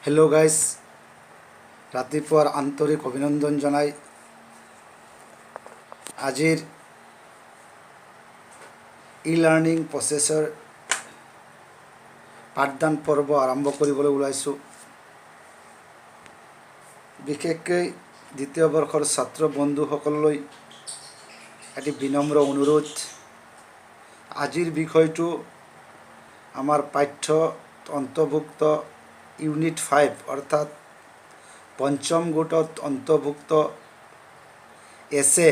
Hello guys रातिपुৱাৰ आन्तरिक अभिनंदन जनाई आजिर इ लार्निंग प्रसेसर पाठदान पर्व आरम्भ কৰিবলৈ ওলাইছো। বিশেষকৈ দ্বিতীয় বৰ্ষৰ ছাত্ৰ বন্ধুসকললৈ এটি বিনম্ৰ অনুৰোধ। আজিৰ বিষয়টো আমাৰ পাঠ্য অন্তৰ্ভুক্ত ইউনিট 5 অৰ্থাৎ পঞ্চম গোটত অন্তৰ্ভুক্ত এছে,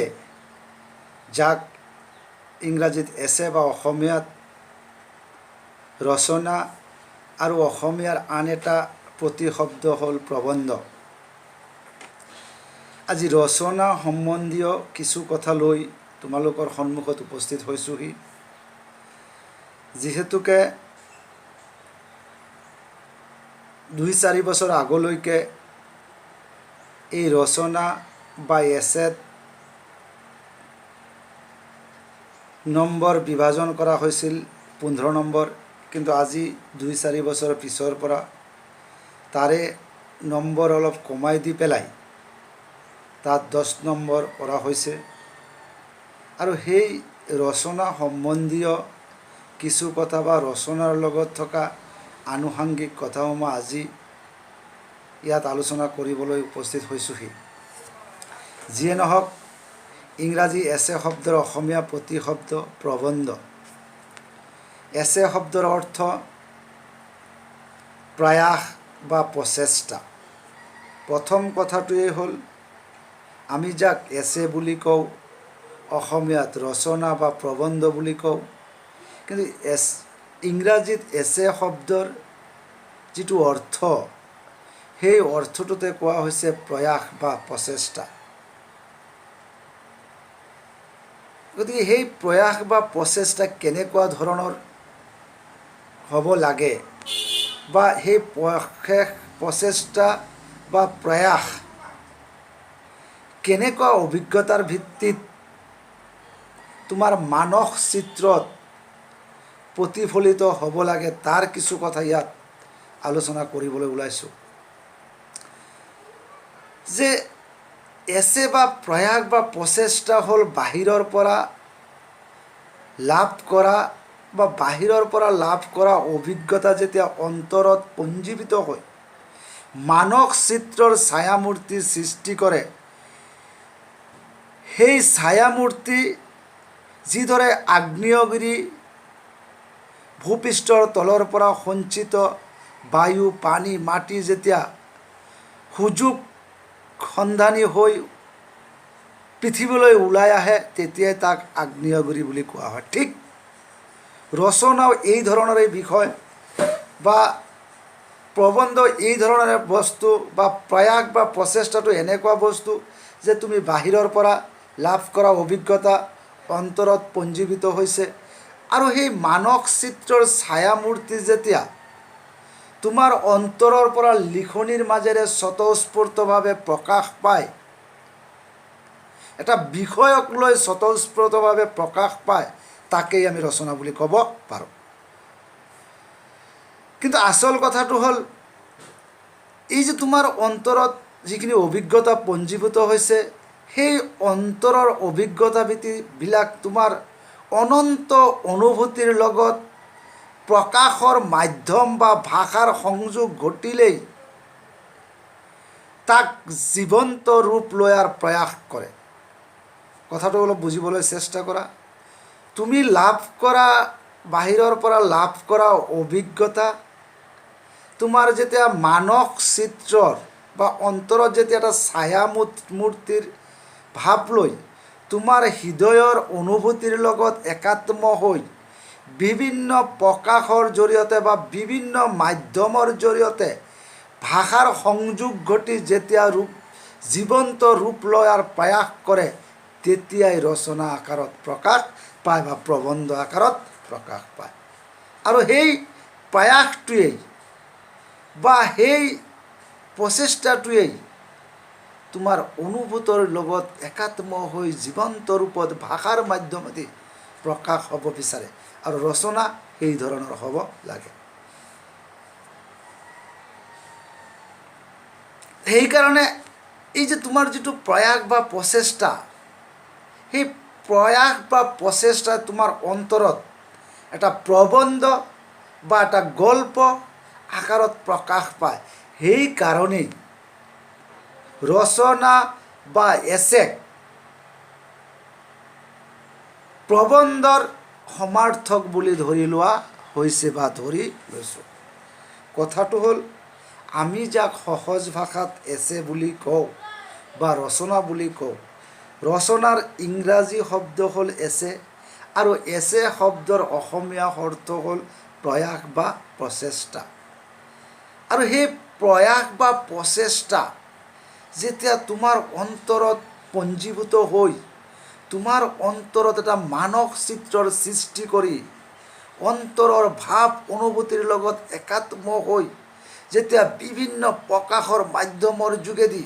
যাক ইংৰাজীত এছে বা অসমীয়াত ৰচনা আৰু অসমীয়াৰ আন এটা প্ৰতিশব্দ হ'ল প্ৰবন্ধ। আজি ৰচনা সম্বন্ধীয় কিছু কথা লৈ তোমালোকৰ সন্মুখত উপস্থিত হৈছোহি। যিহেতুকে 2-4 বছৰ আগলৈকে এই ৰচনা বা এছেত নম্বৰ বিভাজন কৰা হৈছিল 15 নম্বৰ, কিন্তু আজি 2-4 বছৰ পিছৰ পৰা তাৰে নম্বৰ অলপ কমাই দি পেলাই তাত 10 নম্বৰ কৰা হৈছে। আৰু সেই ৰচনা সম্বন্ধীয় কিছু কথা বা ৰচনাৰ লগত থকা আনুষাংগিক কথাসমূহ আজি ইয়াত আলোচনা কৰিবলৈ উপস্থিত হৈছোহি। যিয়ে নহওক, ইংৰাজী এছে শব্দৰ অসমীয়া প্ৰতিশব্দ প্ৰবন্ধ। এছে শব্দৰ অৰ্থ প্ৰয়াস বা প্ৰচেষ্টা। প্ৰথম কথাটোৱেই হ'ল, আমি যাক এছে বুলি কওঁ, অসমীয়াত ৰচনা বা প্ৰবন্ধ বুলি কওঁ, কিন্তু ইংৰাজীত এছে শব্দৰ যিটো অৰ্থ, সেই অৰ্থটোতে কোৱা হৈছে প্ৰয়াস বা প্ৰচেষ্টা। গতিকে সেই প্ৰয়াস বা প্ৰচেষ্টা কেনেকুৱা ধৰণৰ হ'ব লাগে, বা সেই প্ৰচেষ্টা বা প্ৰয়াস কেনেকুৱা অভিজ্ঞতাৰ ভিত্তিত তোমাৰ মানস চিত্ৰত প্ৰতিফলিত হ'ব লাগে, তাৰ কিছু কথা ইয়াত আলোচনা কৰিবলৈ ওলাইছোঁ। যে এছে বা প্ৰয়াস বা প্ৰচেষ্টা হ'ল বাহিৰৰ পৰা লাভ কৰা বা বাহিৰৰ পৰা লাভ কৰা অভিজ্ঞতা যেতিয়া অন্তৰত পঞ্জীভূত হয় মানস চিত্ৰৰ ছায়ামূৰ্তি সৃষ্টি কৰে। সেই ছায়ামূৰ্তি যিদৰে আগ্নেয়গিৰি ভূপৃষ্ঠৰ তলৰ পৰা সঞ্চিত বায়ু, পানী, মাটি যেতিয়া সুযোগ সন্ধানী হৈ পৃথিৱীলৈ ওলাই আহে, তেতিয়াই তাক আগ্নেয়গিৰি বুলি কোৱা হয়। ঠিক ৰচনাও এই ধৰণৰে বিষয় বা প্ৰবন্ধ এই ধৰণৰে বস্তু, বা প্ৰয়াস বা প্ৰচেষ্টাটো এনেকুৱা বস্তু যে তুমি বাহিৰৰ পৰা লাভ কৰা অভিজ্ঞতা অন্তৰত পঞ্জীভূত হৈছে, আৰু সেই মানস চিত্ৰৰ ছায়ামূৰ্তি যেতিয়া তোমাৰ অন্তৰৰ পৰা লিখনিৰ মাজেৰে স্বতঃস্ফূৰ্তভাৱে প্ৰকাশ পায়, এটা বিষয়ক লৈ স্বতঃস্ফূৰ্তভাৱে প্ৰকাশ পায়, তাকেই আমি ৰচনা বুলি ক'ব পাৰোঁ। কিন্তু আচল কথাটো হ'ল, এই যে তোমাৰ অন্তৰত যিখিনি অভিজ্ঞতা পঞ্জীভূত হৈছে, সেই অন্তৰৰ অভিজ্ঞতাবিলাক তোমাৰ অনন্ত অনুভূতিৰ লগত প্ৰকাশৰ মাধ্যম বা ভাষাৰ সংযোগ ঘটিলেই তাক জীৱন্ত ৰূপ লোৱাৰ প্ৰয়াস কৰে। কথাটো অলপ বুজিবলৈ চেষ্টা কৰা। তুমি লাভ কৰা, বাহিৰৰ পৰা লাভ কৰা অভিজ্ঞতা তোমাৰ যেতিয়া মানস চিত্ৰৰ বা অন্তৰত যেতিয়া এটা ছায়ামূৰ্তিৰ ভাৱ লৈ তোমাৰ হৃদয়ৰ অনুভূতিৰ লগত একাত্ম হৈ বিভিন্ন প্ৰকাশৰ জৰিয়তে বা বিভিন্ন মাধ্যমৰ জৰিয়তে ভাষাৰ সংযোগ ঘটি যেতিয়া জীৱন্ত ৰূপ লোৱাৰ প্ৰয়াস কৰে, তেতিয়াই ৰচনা আকাৰত প্ৰকাশ পায় বা প্ৰবন্ধ আকাৰত প্ৰকাশ পায়। আৰু সেই প্ৰয়াসটোৱেই বা সেই প্ৰচেষ্টাটোৱেই তোমাৰ অনুভূতৰ লগত একাত্ম হৈ জীৱন্ত ৰূপত ভাষাৰ মাধ্যমেদি প্ৰকাশ হ'ব বিচাৰে, আৰু ৰচনা সেই ধৰণৰ হ'ব লাগে। সেইকাৰণে এই যে তোমাৰ যিটো প্ৰয়াস বা প্ৰচেষ্টা, সেই প্ৰয়াস বা প্ৰচেষ্টা তোমাৰ অন্তৰত এটা প্ৰবন্ধ বা এটা গল্প আকাৰত প্ৰকাশ পায়। সেইকাৰণেই ৰচনা বা এছেক প্ৰবন্ধৰ সমাৰ্থক বুলি ধৰি লোৱা হৈছে বা ধৰি লৈছোঁ। কথাটো হ'ল, আমি যাক সহজ ভাষাত এছে বুলি কওঁ বা ৰচনা বুলি কওঁ, ৰচনাৰ ইংৰাজী শব্দ হ'ল এছে, আৰু এছে শব্দৰ অসমীয়া অৰ্থ হ'ল প্ৰয়াস বা প্ৰচেষ্টা। আৰু সেই প্ৰয়াস বা প্ৰচেষ্টা যেতিয়া তোমাৰ অন্তৰত পঞ্জীভূত হৈ তোমাৰ অন্তৰত এটা মানস চিত্ৰৰ সৃষ্টি কৰি অন্তৰৰ ভাৱ অনুভূতিৰ লগত একাত্ম হৈ যেতিয়া বিভিন্ন প্ৰকাশৰ মাধ্যমৰ যোগেদি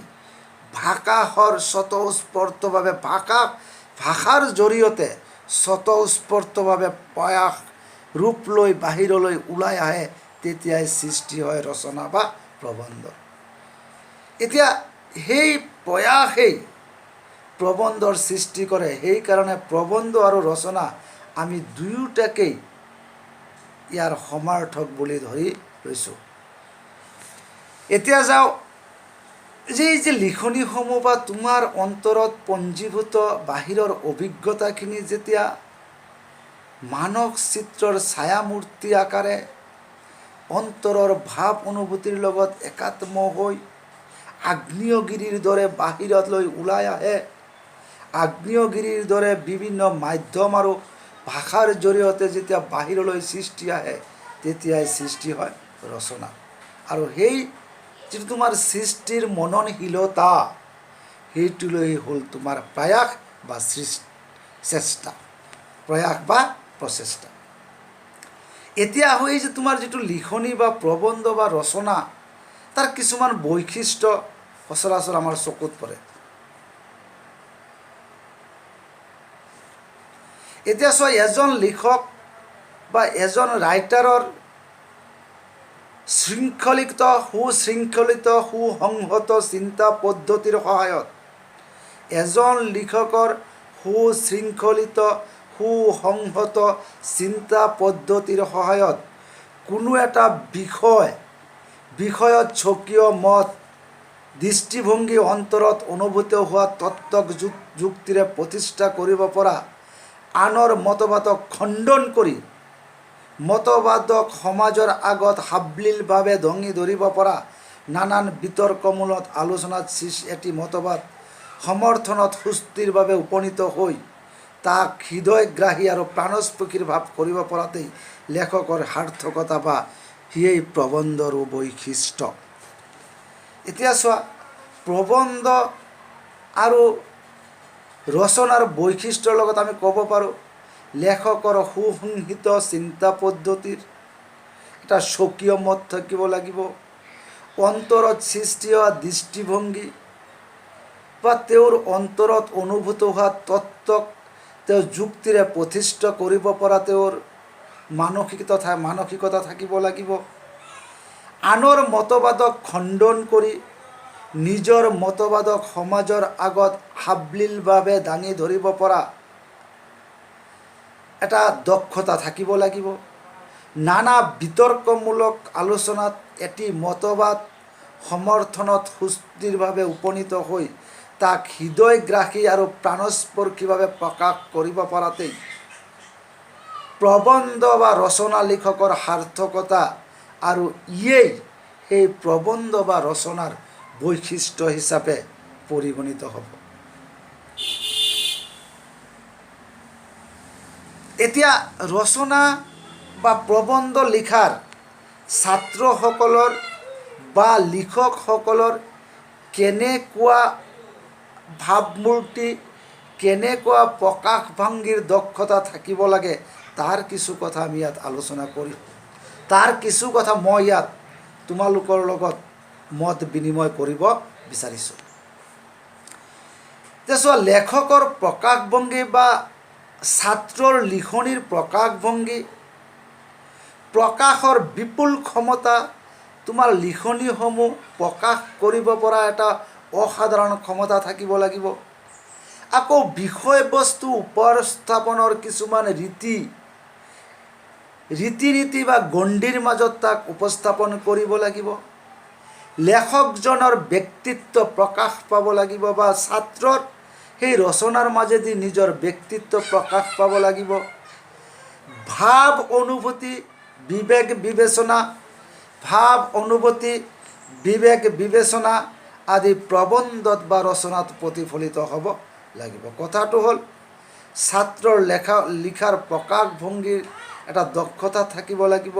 ভাষাৰ স্বতঃস্ফূৰ্তভাৱে ভাষাৰ জৰিয়তে স্বতঃস্ফূৰ্তভাৱে প্ৰয়াস ৰূপ লৈ বাহিৰলৈ ওলাই আহে, তেতিয়াই সৃষ্টি হয় ৰচনা বা প্ৰবন্ধ। এতিয়া সেই প্ৰয়াসেই প্ৰবন্ধৰ সৃষ্টি কৰে। সেইকাৰণে প্ৰবন্ধ আৰু ৰচনা আমি দুয়োটাকেই ইয়াৰ সমাৰ্থক বুলি ধৰি লৈছোঁ। এতিয়া যাওঁ যে এই যে লিখনিসমূহ বা তোমাৰ অন্তৰত পঞ্জীভূত বাহিৰৰ অভিজ্ঞতাখিনি যেতিয়া মানস চিত্ৰৰ ছায়ামূৰ্তি আকাৰে অন্তৰৰ ভাৱ অনুভূতিৰ লগত একাত্ম হৈ আগ্নেয়গিৰিৰ দৰে বাহিৰলৈ ওলাই আহে, আগ্নেয়গিৰিৰ দৰে বিভিন্ন মাধ্যম আৰু ভাষাৰ জৰিয়তে যেতিয়া বাহিৰলৈ সৃষ্টি আহে, তেতিয়াই সৃষ্টি হয় ৰচনা। আৰু সেই যিটো তোমাৰ সৃষ্টিৰ মননশীলতা, সেইটোলৈ হ'ল তোমাৰ প্ৰয়াস বা চেষ্টা, প্ৰয়াস বা প্ৰচেষ্টা। এতিয়া হৈ যে তোমাৰ যিটো লিখনি বা প্ৰবন্ধ বা ৰচনা, তাৰ কিছুমান বৈশিষ্ট্য সচৰাচৰ আমাৰ চকুত পৰে। এতিয়া চোৱা, এজন লিখক বা এজন ৰাইটাৰৰ সুশৃংখলিত সুসংহত চিন্তা পদ্ধতিৰ সহায়ত, এজন লিখকৰ সুশৃংখলিত সুসংহত চিন্তা পদ্ধতিৰ সহায়ত কোনো এটা বিষয়ত স্বকীয় মত দৃষ্টিভংগী অন্তৰত অনুভূত হোৱা তত্ত্বক যুক্তিৰে প্ৰতিষ্ঠা কৰিব পৰা, আনৰ মতবাদক খণ্ডন কৰি মতবাদক সমাজৰ আগত সাৱলীলভাৱে দাঙি ধৰিব পৰা, নানান বিতৰ্কমূলক আলোচনাত এটি মতবাদ সমৰ্থনত সুস্থিৰভাৱে উপনীত হৈ তাক হৃদয়গ্ৰাহী আৰু প্ৰাণস্পৰ্শী ভাৱ কৰিব পৰাতেই লেখকৰ সাৰ্থকতা বা সিয়েই প্ৰবন্ধৰো বৈশিষ্ট্য। এতিয়া চোৱা, প্ৰবন্ধ আৰু ৰচনাৰ বৈশিষ্ট্যৰ লগত আমি ক'ব পাৰোঁ, লেখকৰ সুসংহিত চিন্তা পদ্ধতিৰ এটা স্বকীয় মত থাকিব লাগিব, অন্তৰত সৃষ্টি হোৱা দৃষ্টিভংগী বা তেওঁৰ অন্তৰত অনুভূত হোৱা তত্ত্বক তেওঁ যুক্তিৰে প্ৰতিষ্ঠা কৰিব পৰা তেওঁৰ মানসিকতা থাকিব লাগিব, আনৰ মতবাদক খণ্ডন কৰি নিজৰ মতবাদক সমাজৰ আগত সাৱলীলভাৱে দাঙি ধৰিব পৰা এটা দক্ষতা থাকিব লাগিব, নানা বিতৰ্কমূলক আলোচনাত এটি মতবাদ সমৰ্থনত সুস্থিৰভাৱে উপনীত হৈ তাক হৃদয়গ্ৰাহী আৰু প্ৰাণস্পৰ্শীভাৱে প্ৰকাশ কৰিব পৰাতেই প্ৰবন্ধ বা ৰচনা লিখকৰ সাৰ্থকতা, আৰু ইয়েই সেই প্ৰবন্ধ বা ৰচনাৰ বৈশিষ্ট্য হিচাপে পৰিগণিত হ'ব। এতিয়া ৰচনা বা প্ৰবন্ধ লিখাৰ ছাত্ৰসকলৰ বা লিখকসকলৰ কেনেকুৱা ভাৱমূৰ্তি, কেনেকুৱা প্ৰকাশভংগীৰ দক্ষতা থাকিব লাগে, তাৰ কিছু কথা আমি ইয়াত আলোচনা কৰিম। তাৰ কিছু কথা মই ইয়াত তোমালোকৰ লগত মত বিনিময় কৰিব বিচাৰিছোঁ। এতিয়া চোৱা, লেখকৰ প্ৰকাশভংগী বা ছাত্ৰৰ লিখনিৰ প্ৰকাশভংগী, প্ৰকাশৰ বিপুল ক্ষমতা তোমাৰ লিখনিসমূহ প্ৰকাশ কৰিব পৰা এটা অসাধাৰণ ক্ষমতা থাকিব লাগিব। আকৌ বিষয়বস্তু উপস্থাপনৰ কিছুমান ৰীতি বা গণ্ডিৰ মাজত তাক উপস্থাপন কৰিব লাগিব। লেখকজনৰ ব্যক্তিত্ব প্ৰকাশ পাব লাগিব বা ছাত্ৰৰ সেই ৰচনাৰ মাজেদি নিজৰ ব্যক্তিত্ব প্ৰকাশ পাব লাগিব। ভাৱ অনুভূতি বিবেক বিবেচনা আদি প্ৰবন্ধত বা ৰচনাত প্ৰতিফলিত হ'ব লাগিব। কথাটো হ'ল ছাত্ৰৰ লিখাৰ প্ৰকাশভংগীৰ এটা দক্ষতা থাকিব লাগিব,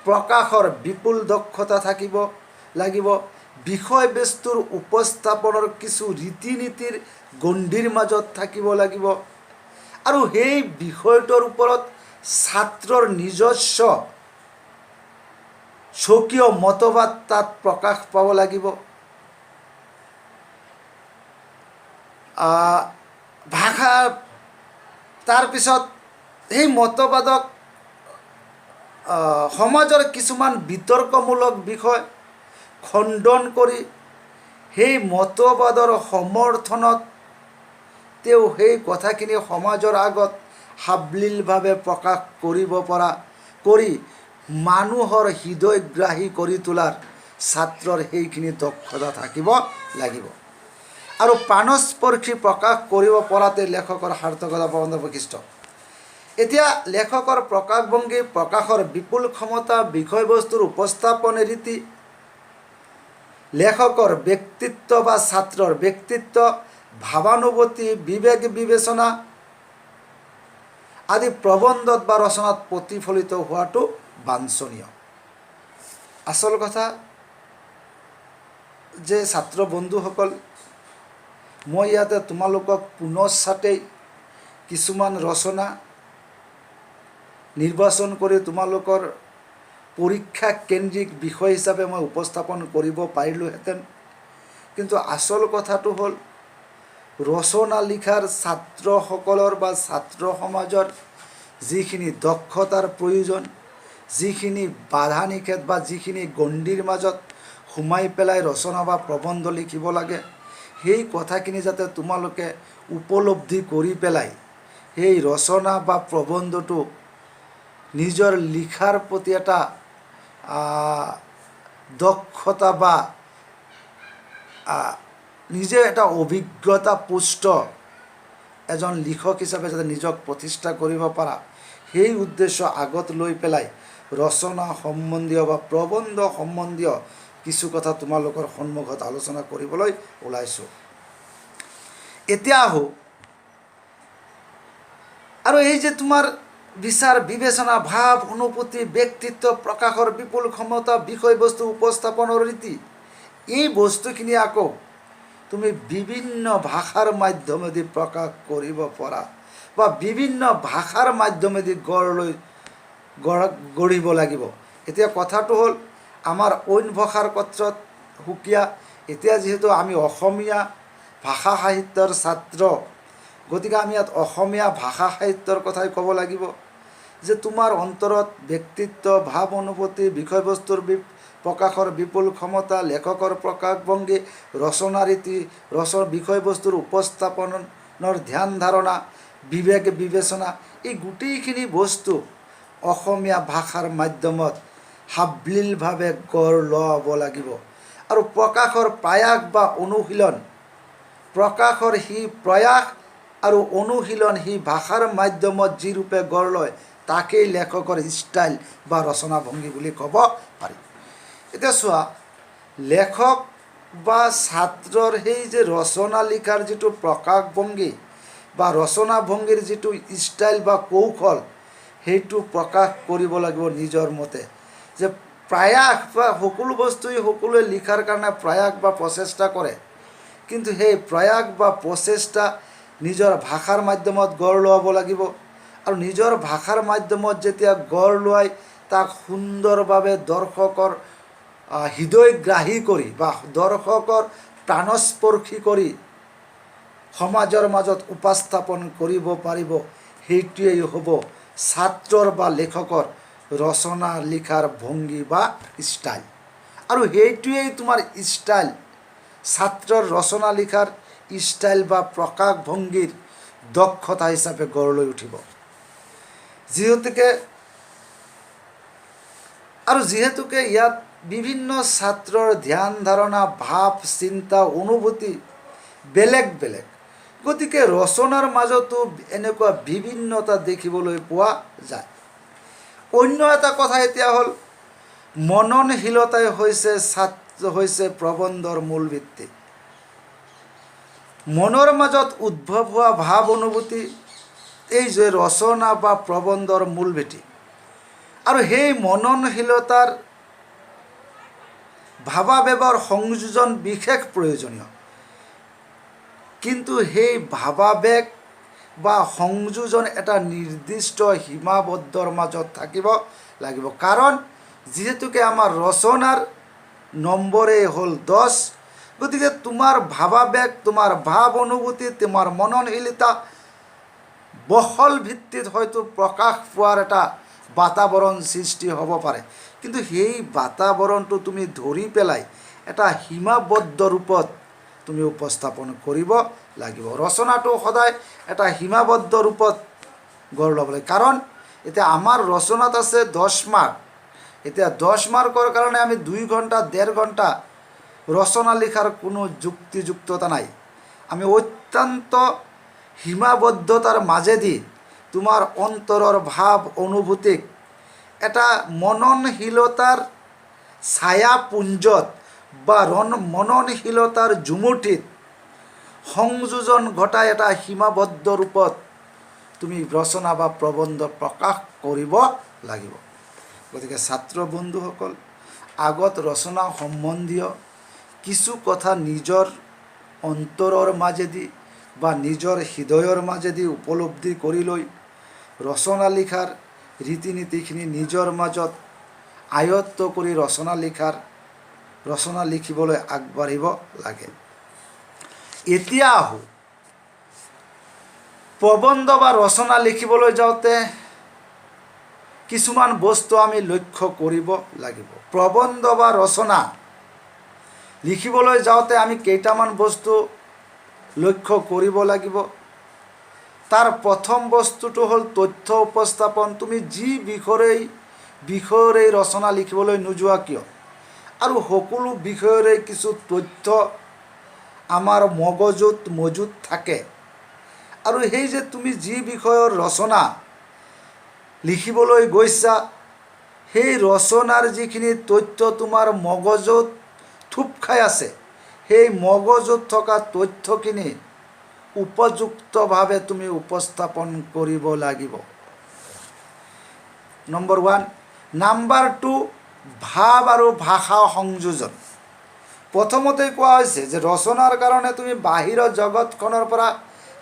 প্ৰকাশৰ বিপুল দক্ষতা থাকিব লাগিব, বিষয়বস্তুৰ উপস্থাপনৰ কিছু ৰীতি নীতিৰ গণ্ডিৰ মাজত থাকিব লাগিব, আৰু সেই বিষয়টোৰ ওপৰত ছাত্ৰৰ নিজস্ব স্বকীয় মতবাদ তাত প্ৰকাশ পাব লাগিব। ভাষা তাৰপিছত সেই মতবাদক সমাজৰ কিছুমান বিতৰ্কমূলক বিষয় খণ্ডন কৰি সেই মতবাদৰ সমৰ্থনত তেওঁ সেই কথাখিনি সমাজৰ আগত সাৱলীলভাৱে প্ৰকাশ কৰিব পৰা কৰি মানুহৰ হৃদয়গ্ৰাহী কৰি তোলাৰ ছাত্ৰৰ সেইখিনি দক্ষতা থাকিব লাগিব। আৰু প্ৰাণস্পৰ্শী প্ৰকাশ কৰিব পৰাতে লেখকৰ সাৰ্থকতা প্ৰবন্ধ বৈশিষ্ট্য। এতিয়া লেখকৰ প্ৰকাশভংগী, প্ৰকাশৰ বিপুল ক্ষমতা, বিষয়বস্তুৰ উপস্থাপন ৰীতি, লেখকৰ ব্যক্তিত্ব বা ছাত্ৰৰ ব্যক্তিত্ব, ভাৱানুভূতি, বিবেক বিবেচনা আদি প্ৰবন্ধত বা ৰচনাত প্ৰতিফলিত হোৱাটো বাঞ্ছনীয়। আচল কথা যে ছাত্ৰ বন্ধুসকল, মই ইয়াতে তোমালোকক পুনঃচাতেই কিছুমান ৰচনা নিৰ্বাচন কৰি তোমালোকৰ পৰীক্ষা কেন্দ্ৰিক বিষয় হিচাপে মই উপস্থাপন কৰিব পাৰিলোহেঁতেন, কিন্তু আচল কথাটো হ'ল ৰচনা লিখাৰ ছাত্ৰসকলৰ বা ছাত্ৰ সমাজৰ যিখিনি দক্ষতাৰ প্ৰয়োজন, যিখিনি বাধা নিষেধ বা যিখিনি গণ্ডিৰ মাজত সোমাই পেলাই ৰচনা বা প্ৰবন্ধ লিখিব লাগে, সেই কথাখিনি যাতে তোমালোকে উপলব্ধি কৰি পেলাই সেই ৰচনা বা প্ৰবন্ধটো নিজৰ লিখাৰ প্ৰতি এটা দক্ষতা বা নিজে এটা অভিজ্ঞতা পুষ্ট এজন লিখক হিচাপে যাতে নিজক প্ৰতিষ্ঠা কৰিব পাৰা, সেই উদ্দেশ্য আগত লৈ পেলাই ৰচনা সম্বন্ধীয় বা প্ৰবন্ধ সম্বন্ধীয় কিছু কথা তোমালোকৰ সন্মুখত আলোচনা কৰিবলৈ ওলাইছোঁ। এতিয়া আহোঁ, আৰু এই যে তোমাৰ বিচাৰ বিবেচনা, ভাৱ অনুভূতি, ব্যক্তিত্ব, প্ৰকাশৰ বিপুল ক্ষমতা, বিষয়বস্তু উপস্থাপনৰ ৰীতি, এই বস্তুখিনি আকৌ তুমি বিভিন্ন ভাষাৰ মাধ্যমেদি প্ৰকাশ কৰিব পৰা বা বিভিন্ন ভাষাৰ মাধ্যমেদি গঢ়িব লাগিব। এতিয়া কথাটো হ'ল আমাৰ অইন ভাষাৰ ক্ষেত্ৰত সুকীয়া। এতিয়া যিহেতু আমি অসমীয়া ভাষা সাহিত্যৰ ছাত্ৰ, গতিকে আমি ইয়াত অসমীয়া ভাষা সাহিত্যৰ কথাই ক'ব লাগিব যে তোমাৰ অন্তৰত ব্যক্তিত্ব, ভাৱ অনুভূতি, বিষয়বস্তুৰ প্ৰকাশৰ বিপুল ক্ষমতা, লেখকৰ প্ৰকাশভংগী, ৰচনা ৰীতি, বিষয়বস্তুৰ উপস্থাপনৰ ধ্যান ধাৰণা, বিবেক বিবেচনা, এই গোটেইখিনি বস্তু অসমীয়া ভাষাৰ মাধ্যমত সাৱলীলভাৱে গঢ় লোৱাব লাগিব। আৰু প্ৰকাশৰ প্ৰয়াস বা অনুশীলন, প্ৰকাশৰ সি প্ৰয়াস আৰু অনুশীলন সি ভাষাৰ মাধ্যমত যি ৰূপে গঢ় লয় তাকেই লেখকৰ ষ্টাইল বা ৰচনাভংগী বুলি ক'ব পাৰি। এতিয়া চোৱা, লেখক বা ছাত্ৰৰ সেই যে ৰচনা লিখাৰ যিটো প্ৰকাশভংগী বা ৰচনাভংগীৰ যিটো ষ্টাইল বা কৌশল, সেইটো প্ৰকাশ কৰিব লাগিব নিজৰ মতে। যে প্ৰয়াস বা সকলো বস্তুৱেই সকলোৱে লিখাৰ কাৰণে প্ৰয়াস বা প্ৰচেষ্টা কৰে, কিন্তু সেই প্ৰয়াস বা প্ৰচেষ্টা নিজৰ ভাষাৰ মাধ্যমত গঢ় লোৱাব লাগিব। আৰু নিজৰ ভাষাৰ মাধ্যমত যেতিয়া গঢ় লোৱাই তাক সুন্দৰভাৱে দৰ্শকৰ হৃদয়গ্ৰাহী কৰি বা দৰ্শকৰ প্ৰাণস্পৰ্শী কৰি সমাজৰ মাজত উপস্থাপন কৰিব পাৰিব, সেইটোৱেই হ'ব ছাত্ৰৰ বা লেখকৰ ৰচনা লিখাৰ ভংগী বা ষ্টাইল। আৰু সেইটোৱেই তোমাৰ ষ্টাইল, ছাত্ৰৰ ৰচনা লিখাৰ ষ্টাইল বা প্ৰকাশভংগীৰ দক্ষতা হিচাপে গঢ় লৈ উঠিব। যিহেতুকে ইয়াত বিভিন্ন ছাত্ৰৰ ধ্যান ধাৰণা, ভাৱ, চিন্তা, অনুভূতি বেলেগ বেলেগ, গতিকে ৰচনাৰ মাজতো এনেকুৱা বিভিন্নতা দেখিবলৈ পোৱা যায়। অন্য এটা কথা এতিয়া হ'ল, মননশীলতাই হৈছে প্ৰবন্ধৰ মূল ভিত্তি। মনৰ মাজত উদ্ভৱ হোৱা ভাৱ অনুভূতি এই যে ৰচনা বা প্ৰবন্ধৰ মূল ভেটি, আৰু সেই মননশীলতাৰ ভাৱাবেগৰ সংযোজন বিশেষ প্ৰয়োজনীয়। কিন্তু সেই ভাৱাবেগ বা সংযোজন এটা নিৰ্দিষ্ট সীমাবদ্ধৰ মাজত থাকিব লাগিব, কাৰণ যিহেতুকে আমাৰ ৰচনাৰ নম্বৰেই হ'ল 10, গতিকে তোমাৰ ভাৱাবেগ, তোমাৰ ভাৱ অনুভূতি, তোমাৰ মননশীলতা বহল ভিত্তিত হয়তো প্ৰকাশ পোৱাৰ এটা বাতাবৰণ সৃষ্টি হ'ব পাৰে, কিন্তু সেই বাতাবৰণটো তুমি ধৰি পেলাই এটা সীমাবদ্ধ ৰূপত তুমি উপস্থাপন কৰিব লাগিব। ৰচনাটো সদায় এটা সীমাবদ্ধ ৰূপত গঢ় ল'ব লাগে, কাৰণ এতিয়া আমাৰ ৰচনাত আছে 10 মাৰ্ক। এতিয়া 10 মাৰ্কৰ কাৰণে আমি 2 ঘণ্টা 1.5 ঘণ্টা ৰচনা লিখাৰ কোনো যুক্তিযুক্ততা নাই। আমি অত্যন্ত সীমাবদ্ধতাৰ মাজেদি তোমাৰ অন্তৰৰ ভাৱ অনুভূতিক এটা মননশীলতাৰ ছায়াপুঞ্জত বা মননশীলতাৰ জুমুঠিত সংযোজন ঘটাই এটা সীমাবদ্ধ ৰূপত তুমি ৰচনা বা প্ৰবন্ধ প্ৰকাশ কৰিব লাগিব। গতিকে ছাত্ৰ বন্ধুসকল, আগত ৰচনা সম্বন্ধীয় কিছু কথা নিজৰ অন্তৰৰ মাজেদি বা নিজৰ হৃদয়ৰ মাজেদি উপলব্ধি কৰি লৈ ৰচনা লিখাৰ ৰীতি নীতিখিনি নিজৰ মাজত আয়ত্ত কৰি ৰচনা লিখিবলৈ আগবাঢ়িব লাগে। এতিয়া আহোঁ, প্ৰবন্ধ বা ৰচনা লিখিবলৈ যাওঁতে কিছুমান বস্তু আমি লক্ষ্য কৰিব লাগিব। প্ৰবন্ধ বা ৰচনা লিখিবলৈ যাওঁতে আমি কেইটামান বস্তু লক্ষ্য কৰিব লাগিব। তাৰ প্ৰথম বস্তুটো হ'ল তথ্য উপস্থাপন। তুমি যি বিষয়ৰেই ৰচনা লিখিবলৈ নোযোৱা কিয়, আৰু সকলো বিষয়ৰে কিছু তথ্য আমাৰ মগজুত মজুত থাকে, আৰু সেই যে তুমি যি বিষয়ৰ ৰচনা লিখিবলৈ গৈছা, সেই ৰচনাৰ যিখিনি তথ্য তোমাৰ মগজুত থুপ খাই আছে, সেই মগজুত থকা তথ্যখিনি উপযুক্তভাৱে তুমি উপস্থাপন কৰিব লাগিব। নম্বৰ 1। নাম্বাৰ 2, ভাৱ আৰু ভাষা সংযোজন। প্ৰথমতে কোৱা হৈছে যে ৰচনাৰ কাৰণে তুমি বাহিৰৰ জগতখনৰ পৰা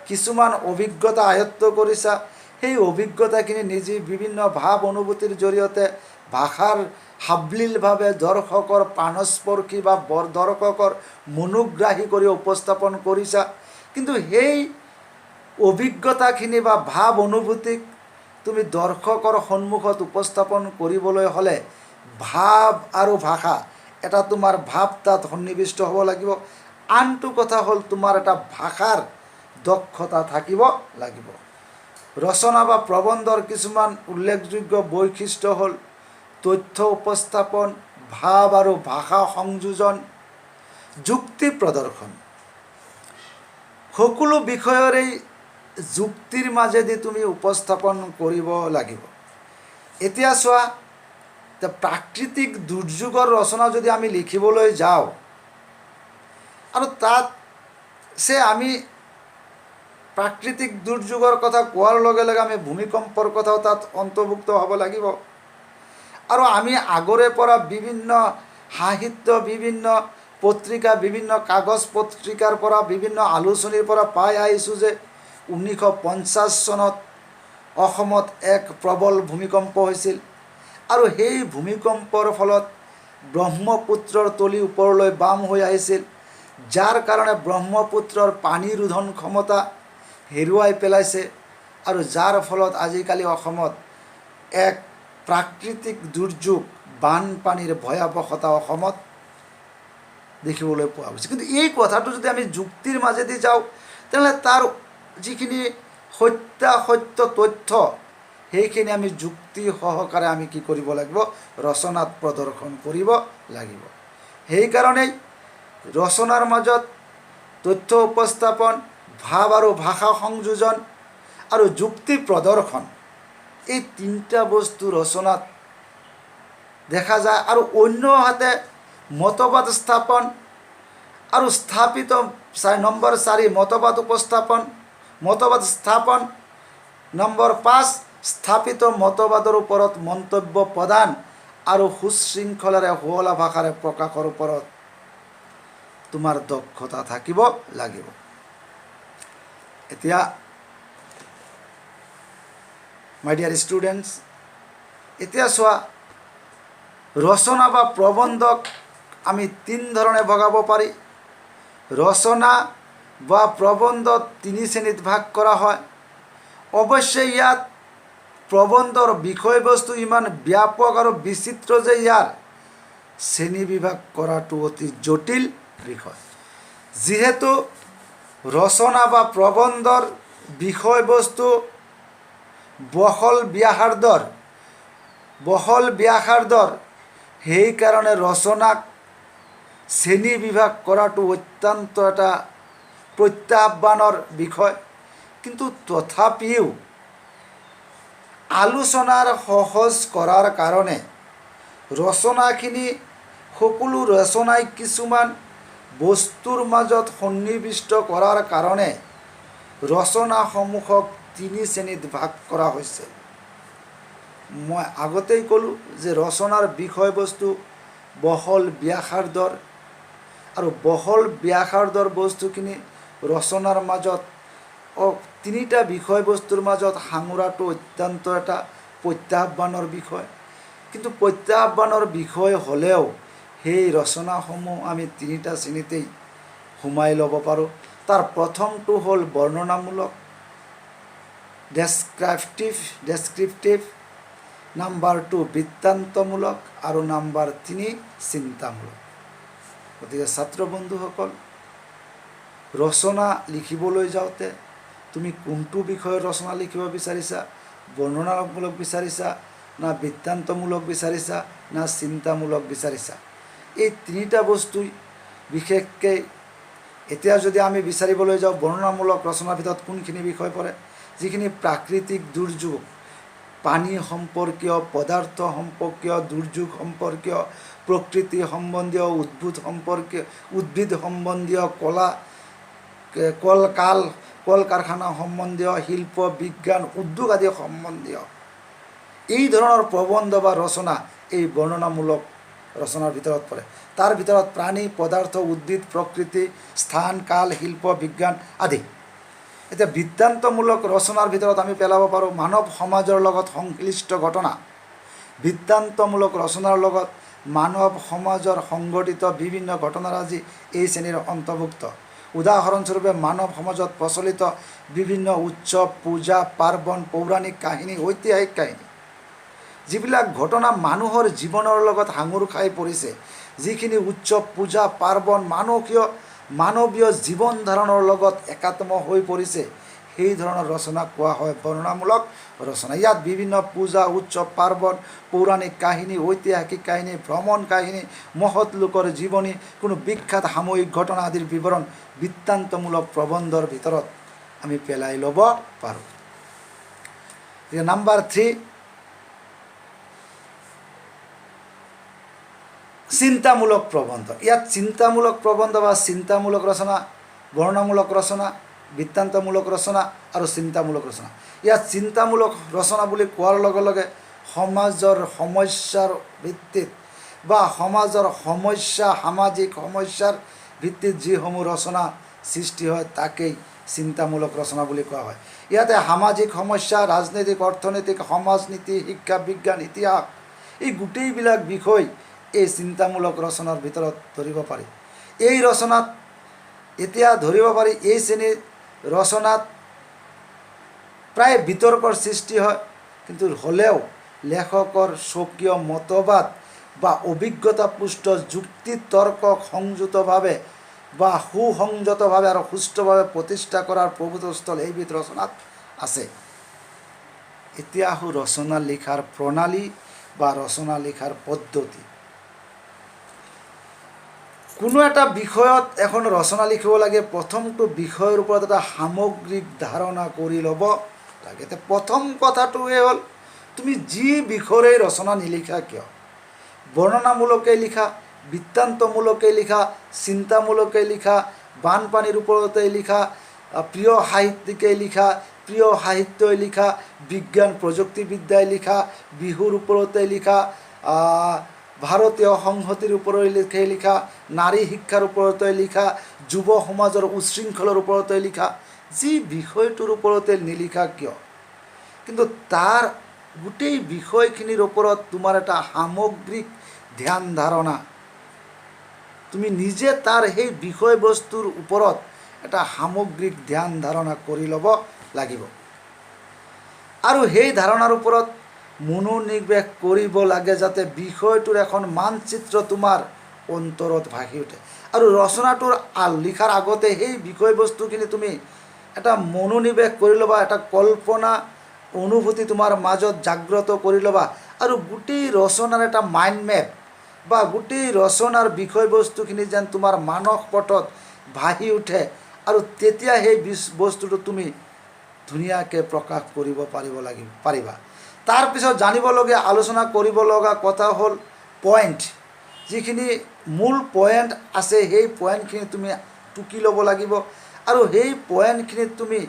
কিছুমান অভিজ্ঞতা আয়ত্ত কৰিছা। সেই অভিজ্ঞতাখিনি নিজে বিভিন্ন ভাৱ অনুভূতিৰ জৰিয়তে ভাষাৰ সাৱলীলভাৱে দৰ্শকৰ প্ৰাণস্পৰ্শী বা দৰ্শকৰ মনোগ্ৰাহী কৰি উপস্থাপন কৰিছা। কিন্তু সেই অভিজ্ঞতাখিনি বা ভাৱ অনুভূতিক তুমি দৰ্শকৰ সন্মুখত উপস্থাপন কৰিবলৈ হ'লে ভাৱ আৰু ভাষা, এটা তোমাৰ ভাৱ তাত সন্নিৱিষ্ট হ'ব লাগিব। আনটো কথা হ'ল তোমাৰ এটা ভাষাৰ দক্ষতা থাকিব লাগিব। ৰচনা বা প্ৰবন্ধৰ কিছুমান উল্লেখযোগ্য বৈশিষ্ট্য হ'ল তথ্য উপস্থাপন, ভাৱ আৰু ভাষা সংযোজন, যুক্তি প্ৰদৰ্শন। সকলো বিষয়ৰেই যুক্তিৰ মাজেদি তুমি উপস্থাপন কৰিব লাগিব। এতিয়া চোৱা, প্ৰাকৃতিক দুৰ্যোগৰ ৰচনা যদি আমি লিখিবলৈ যাওঁ, আৰু তাত আমি প্ৰাকৃতিক দুৰ্যোগৰ কথা কোৱাৰ লগে লগে আমি ভূমিকম্পৰ কথাও তাত অন্তৰ্ভুক্ত হ'ব লাগিব। আৰু আমি আগৰে পৰা বিভিন্ন সাহিত্য, বিভিন্ন পত্ৰিকা, বিভিন্ন কাগজ পত্ৰিকাৰ পৰা, বিভিন্ন আলোচনীৰ পৰা পাই আহিছোঁ যে 1950 চনত অসমত এক প্ৰবল ভূমিকম্প হৈছিল, আৰু সেই ভূমিকম্পৰ ফলত ব্ৰহ্মপুত্ৰৰ তলি ওপৰলৈ বাম হৈ আহিছিল, যাৰ কাৰণে ব্ৰহ্মপুত্ৰৰ পানী ৰোধন ক্ষমতা হেৰুৱাই পেলাইছে, আৰু যাৰ ফলত আজিকালি অসমত এক প্ৰাকৃতিক দুৰ্যোগ, বানপানীৰ ভয়াৱহতা অসমত দেখিবলৈ পোৱা গৈছে। কিন্তু এই কথাটো যদি আমি যুক্তিৰ মাজেদি যাওঁ তেনেহ'লে তাৰ যিখিনি সত্যাসত্য তথ্য সেইখিনি আমি যুক্তি সহকাৰে আমি কি কৰিব লাগিব, ৰচনাত প্ৰদৰ্শন কৰিব লাগিব। সেইকাৰণেই ৰচনাৰ মাজত তথ্য উপস্থাপন, ভাৱ আৰু ভাষা সংযোজন আৰু যুক্তি প্ৰদৰ্শন, এই তিনিটা বস্তু ৰচনাত দেখা যায়। আৰু অন্যহাতে মতবাদ স্থাপন আৰু স্থাপিত নম্বৰ 4 মতবাদ উপস্থাপন, মতবাদ স্থাপন, নম্বৰ 5 স্থাপিত মতবাদৰ ওপৰত মন্তব্য প্ৰদান আৰু সুশৃংখলাৰে শুৱলা ভাষাৰে প্ৰকাশৰ ওপৰত তোমাৰ দক্ষতা থাকিব লাগিব। এতিয়া মাই ডিয়াৰ ষ্টুডেণ্টছ, এতিয়া চোৱা, ৰচনা বা প্ৰবন্ধক আমি 3 ধৰণে ভগাব পাৰি। ৰচনা বা প্ৰবন্ধত 3 শ্ৰেণীত ভাগ কৰা হয়। অৱশ্যে ইয়াত প্ৰবন্ধৰ বিষয়বস্তু ইমান ব্যাপক আৰু বিচিত্ৰ যে ইয়াৰ শ্ৰেণী বিভাগ কৰাটো অতি জটিল বিষয়। যিহেতু ৰচনা বা প্ৰবন্ধৰ বিষয়বস্তু বহল ব্যাসাৰ্ধৰ, সেইকাৰণে ৰচনাক শ্ৰেণী বিভাগ কৰাটো অত্যন্ত এটা প্ৰত্যাহ্বানৰ বিষয়। কিন্তু তথাপিও আলোচনাৰ সহজ কৰাৰ কাৰণে ৰচনাখিনি, সকলো ৰচনাই কিছুমান বস্তুৰ মাজত সন্নিৱিষ্ট কৰাৰ কাৰণে ৰচনাসমূহক 3 শ্ৰেণীত ভাগ কৰা হৈছে। মই আগতেই ক'লোঁ যে ৰচনাৰ বিষয়বস্তু বহল ব্যাসাৰ্ধৰ, আৰু বহল ব্যাসাৰ্ধৰ বস্তুখিনি ৰচনাৰ মাজত 3টা বিষয়বস্তুৰ মাজত সাঙুৰাটো অত্যন্ত এটা প্ৰত্যাহ্বানৰ বিষয়। কিন্তু প্ৰত্যাহ্বানৰ বিষয় হ'লেও সেই ৰচনাসমূহ আমি 3টা শ্ৰেণীতেই সোমাই ল'ব পাৰোঁ। তাৰ প্ৰথমটো হ'ল বৰ্ণনামূলক, ডেছক্ৰিপটিভ, নাম্বাৰ 2 বৃত্তান্তমূলক আৰু নাম্বাৰ 3 চিন্তামূলক। গতিকে ছাত্ৰ বন্ধুসকল, ৰচনা লিখিবলৈ যাওঁতে তুমি কোনটো বিষয়ৰ ৰচনা লিখিব বিচাৰিছা? বৰ্ণনামূলক বিচাৰিছা, না বৃত্তান্তমূলক বিচাৰিছা, না চিন্তামূলক বিচাৰিছা? এই 3টা বস্তুই বিশেষকৈ এতিয়া যদি আমি বিচাৰিবলৈ যাওঁ বৰ্ণনামূলক ৰচনাৰ ভিতৰত কোনখিনি বিষয় পৰে? যিখিনি প্ৰাকৃতিক দুৰ্যোগ, পানী সম্পৰ্কীয়, পদাৰ্থ সম্পৰ্কীয়, দুৰ্যোগ সম্পৰ্কীয়, প্ৰকৃতি সম্বন্ধীয়, উদ্ভিদ সম্বন্ধীয়, কল কাৰখানা সম্বন্ধীয়, শিল্প, বিজ্ঞান, উদ্যোগ আদি সম্বন্ধীয় এই ধৰণৰ প্ৰবন্ধ বা ৰচনা এই বৰ্ণনামূলক ৰচনাৰ ভিতৰত পৰে। তাৰ ভিতৰত প্ৰাণী, পদাৰ্থ, উদ্ভিদ, প্ৰকৃতি, স্থান, কাল, শিল্প, বিজ্ঞান আদি। এতিয়া বৃত্তান্তমূলক ৰচনাৰ ভিতৰত আমি পেলাব পাৰোঁ মানৱ সমাজৰ লগত সংশ্লিষ্ট ঘটনা। বৃত্তান্তমূলক ৰচনাৰ লগত মানৱ সমাজৰ সংঘটিত বিভিন্ন ঘটনাৰাজি এই শ্ৰেণীৰ অন্তৰ্ভুক্ত। উদাহৰণস্বৰূপে মানৱ সমাজত প্ৰচলিত বিভিন্ন উৎসৱ, পূজা, পাৰ্বণ, পৌৰাণিক কাহিনী, ঐতিহাসিক কাহিনী, যিবিলাক ঘটনা মানুহৰ জীৱনৰ লগত সাঙুৰ খাই পৰিছে, যিখিনি উৎসৱ, পূজা, পাৰ্বণ মানৱীয় জীৱন ধাৰণৰ লগত একাত্ম হৈ পৰিছে, সেই ধৰণৰ ৰচনা কোৱা হয় বৰ্ণনামূলক ৰচনা। ইয়াত বিভিন্ন পূজা, উৎসৱ, পাৰ্বণ, পৌৰাণিক কাহিনী, ঐতিহাসিক কাহিনী, ভ্ৰমণ কাহিনী, মহৎ লোকৰ জীৱনী, কোনো বিখ্যাত সাময়িক ঘটনা আদিৰ বিৱৰণ বৃত্তান্তমূলক প্ৰবন্ধৰ ভিতৰত আমি পেলাই ল'ব পাৰোঁ। নাম্বাৰ 3 চিন্তামূলক প্ৰবন্ধ। ইয়াত চিন্তামূলক প্ৰবন্ধ বা চিন্তামূলক ৰচনা, বৰ্ণনামূলক ৰচনা, বৃত্তান্তমূলক ৰচনা আৰু চিন্তামূলক ৰচনা। ইয়াত চিন্তামূলক ৰচনা বুলি কোৱাৰ লগে লগে সমাজৰ সমস্যাৰ ভিত্তিত বা সমাজৰ সামাজিক সমস্যাৰ ভিত্তিত যিসমূহ ৰচনা সৃষ্টি হয় তাকেই চিন্তামূলক ৰচনা বুলি কোৱা হয়। ইয়াতে সামাজিক সমস্যা, ৰাজনৈতিক, অৰ্থনৈতিক, সমাজনীতি, শিক্ষা, বিজ্ঞান, ইতিহাস এই গোটেইবিলাক বিষয় এই চিন্তামূলক ৰচনাৰ ভিতৰত ধৰিব পাৰি। এই ৰচনাত এতিয়া ধৰিব পাৰি এই শ্ৰেণীৰ ৰচনাত প্ৰায় বিতৰ্কৰ সৃষ্টি হয়, কিন্তু হ'লেও লেখকৰ স্বকীয় মতবাদ বা অভিজ্ঞতাপুষ্ট যুক্তি তৰ্ক সংযুতভাৱে বা সুসংযতভাৱে আৰু সুস্থভাৱে প্ৰতিষ্ঠা কৰাৰ প্ৰভূতস্থল এইবিধ ৰচনাত আছে। এতিয়া আহোঁ ৰচনা লিখাৰ প্ৰণালী বা ৰচনা লিখাৰ পদ্ধতি। কোনো এটা বিষয়ত এখন ৰচনা লিখিব লাগে, প্ৰথমটো বিষয়ৰ ওপৰত এটা সামগ্ৰিক ধাৰণা কৰি ল'ব লাগে। প্ৰথম কথাটোৱে হ'ল তুমি যি বিষয়ৰে ৰচনা নিলিখা কিয়, বৰ্ণনামূলকে লিখা, বৃত্তান্তমূলকে লিখা, চিন্তামূলকে লিখা, বানপানীৰ ওপৰতে লিখা, প্ৰিয় সাহিত্যিকে লিখা, প্ৰিয় সাহিত্যই লিখা, বিজ্ঞান প্ৰযুক্তিবিদ্যাই লিখা, বিহুৰ ওপৰতে লিখা, ভাৰতীয় সংহতিৰ ওপৰতে লিখা, নাৰী শিক্ষাৰ ওপৰতে লিখা, যুৱ সমাজৰ উচ্ছৃংখলৰ ওপৰতে লিখা, যি বিষয়টোৰ ওপৰতে নিলিখা কিয়, কিন্তু তাৰ গোটেই বিষয়খিনিৰ ওপৰত তোমাৰ এটা সামগ্ৰিক ধ্যান ধাৰণা, তুমি নিজে তাৰ সেই বিষয়বস্তুৰ ওপৰত এটা সামগ্ৰিক ধ্যান ধাৰণা কৰি ল'ব লাগিব। আৰু সেই ধাৰণাৰ ওপৰত মনোনিৱেশ কৰিব লাগে যাতে বিষয়টোৰ এখন মানচিত্ৰ তোমাৰ অন্তৰত ভাহি উঠে। আৰু ৰচনাটোৰ লিখাৰ আগতে সেই বিষয়বস্তুখিনি তুমি এটা মনোনিৱেশ কৰি ল'বা, এটা কল্পনা অনুভূতি তোমাৰ মাজত জাগ্ৰত কৰি ল'বা, আৰু গোটেই ৰচনাৰ এটা মাইণ্ড মেপ বা গোটেই ৰচনাৰ বিষয়বস্তুখিনি যেন তোমাৰ মানস পটত ভাহি উঠে, আৰু তেতিয়া সেই বস্তুটো তুমি ধুনীয়াকৈ প্ৰকাশ কৰিব পাৰিবা। তাৰপিছত জানিবলগীয়া আলোচনা কৰিব লগা কথা হ'ল পইণ্ট, যিখিনি মূল পইণ্ট আছে সেই পইণ্টখিনি তুমি টুকি ল'ব লাগিব, আৰু সেই পইণ্টখিনিত তুমি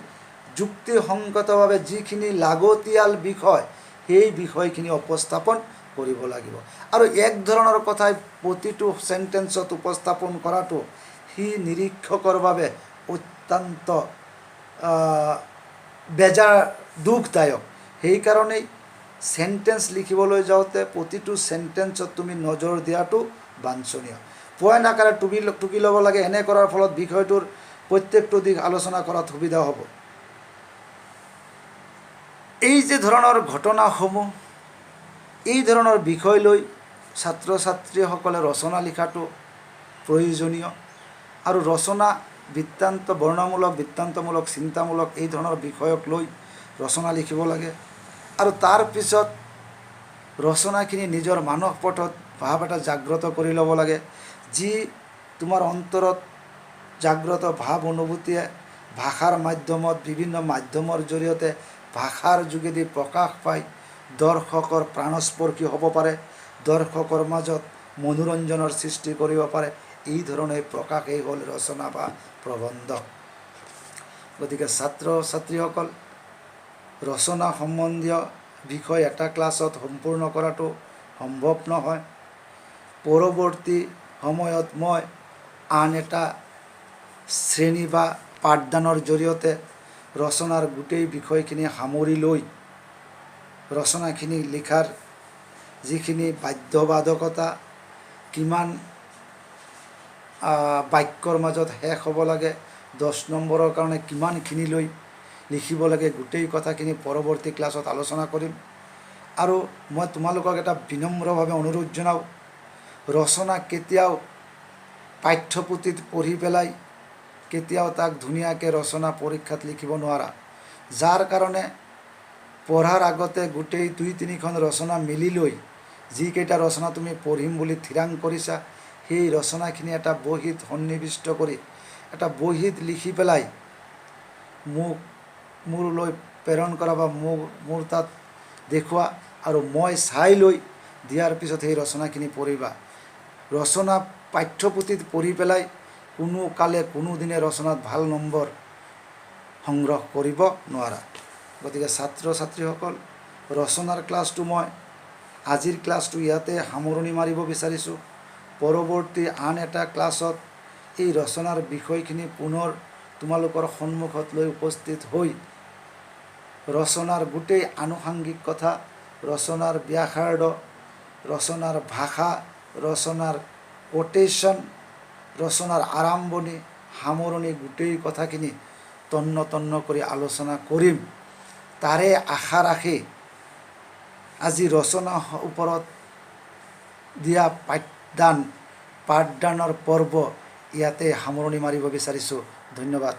যুক্তিসংগতভাৱে যিখিনি লাগতিয়াল বিষয় সেই বিষয়খিনি উপস্থাপন কৰিব লাগিব। আৰু এক ধৰণৰ কথাই প্ৰতিটো চেণ্টেন্সত উপস্থাপন কৰাটো সি নিৰীক্ষকৰ বাবে অত্যন্ত বেজাৰ দুখদায়ক। সেইকাৰণেই চেণ্টেন্স লিখিবলৈ যাওঁতে প্ৰতিটো চেণ্টেন্সত তুমি নজৰ দিয়াটো বাঞ্ছনীয়। পইণ্ট আকাৰে টুকি ল'ব লাগে। এনে কৰাৰ ফলত বিষয়টোৰ প্ৰত্যেকটো দিশ আলোচনা কৰাত সুবিধা হ'ব। এই যে ধৰণৰ ঘটনাসমূহ, এই ধৰণৰ বিষয় লৈ ছাত্ৰ ছাত্ৰীসকলে ৰচনা লিখাটো প্ৰয়োজনীয়। আৰু ৰচনা বৃত্তান্ত, বৰ্ণনামূলক, বৃত্তান্তমূলক, চিন্তামূলক এই ধৰণৰ বিষয়ক লৈ ৰচনা লিখিব লাগে। আৰু তাৰপিছত ৰচনাখিনি নিজৰ মানস পটত ভাৱ এটা জাগ্ৰত কৰি ল'ব লাগে, যি তোমাৰ অন্তৰত জাগ্ৰত ভাৱ অনুভূতিয়ে ভাষাৰ মাধ্যমত, বিভিন্ন মাধ্যমৰ জৰিয়তে ভাষাৰ যোগেদি প্ৰকাশ পায় দৰ্শকৰ প্ৰাণস্পৰ্শী হ'ব পাৰে, দৰ্শকৰ মাজত মনোৰঞ্জনৰ সৃষ্টি কৰিব পাৰে। এই ধৰণে প্ৰকাশেই হ'ল ৰচনা বা প্ৰবন্ধ। গতিকে ছাত্ৰ ছাত্ৰীসকল, ৰচনা সম্বন্ধীয় বিষয় এটা ক্লাছত সম্পূৰ্ণ কৰাটো সম্ভৱ নহয়। পৰৱৰ্তী সময়ত মই আন এটা শ্ৰেণী বা পাঠদানৰ জৰিয়তে ৰচনাৰ গোটেই বিষয়খিনি সামৰি লৈ ৰচনাখিনি লিখাৰ যিখিনি বাধ্যবাধকতা, কিমান বাক্যৰ মাজত শেষ হ'ব লাগে, 10 নম্বৰৰ কাৰণে কিমানখিনি লৈ লিখিব লাগে, গোটেই কথাখিনি পৰৱৰ্তী ক্লাছত আলোচনা কৰিম। আৰু মই তোমালোকক এটা বিনম্ৰভাৱে অনুৰোধ জনাওঁ, ৰচনা কেতিয়াও পাঠ্যপুথিত পঢ়ি পেলাই কেতিয়াও তাক ধুনীয়াকৈ ৰচনা পৰীক্ষাত লিখিব নোৱাৰা। যাৰ কাৰণে পঢ়াৰ আগতে গোটেই 2-3খন ৰচনা মিলি লৈ যিকেইটা ৰচনা তুমি পঢ়িম বুলি থিৰাং কৰিছা, সেই ৰচনাখিনি এটা বহীত সন্নিৱিষ্ট কৰি এটা বহীত লিখি পেলাই মোৰলৈ প্ৰেৰণ কৰা বা মোৰ তাত দেখুওৱা, আৰু মই চাই লৈ দিয়াৰ পিছত সেই ৰচনাখিনি পঢ়িবা। ৰচনা পাঠ্যপুথিত পঢ়ি পেলাই কোনো কালে কোনো দিনে ৰচনাত ভাল নম্বৰ সংগ্ৰহ কৰিব নোৱাৰা। গতিকে ছাত্ৰ ছাত্ৰীসকল, ৰচনাৰ ক্লাছটো মই আজিৰ ক্লাছটো ইয়াতে সামৰণি মাৰিব বিচাৰিছোঁ। পৰৱৰ্তী আন এটা ক্লাছত এই ৰচনাৰ বিষয়খিনি পুনৰ তোমালোকৰ সন্মুখত লৈ উপস্থিত হৈ ৰচনাৰ গোটেই আনুষাংগিক কথা, ৰচনাৰ ব্যাসাৰ্ধ, ৰচনাৰ ভাষা, ৰচনাৰ কোটেশ্যন, ৰচনাৰ আৰম্ভণি, সামৰণি, গোটেই কথাখিনি তন্ন কৰি আলোচনা কৰিম। তাৰে আশা ৰাখি আজি ৰচনাৰ ওপৰত দিয়া পাঠদানৰ পৰ্ব ইয়াতে সামৰণি মাৰিব বিচাৰিছোঁ। ধন্যবাদ।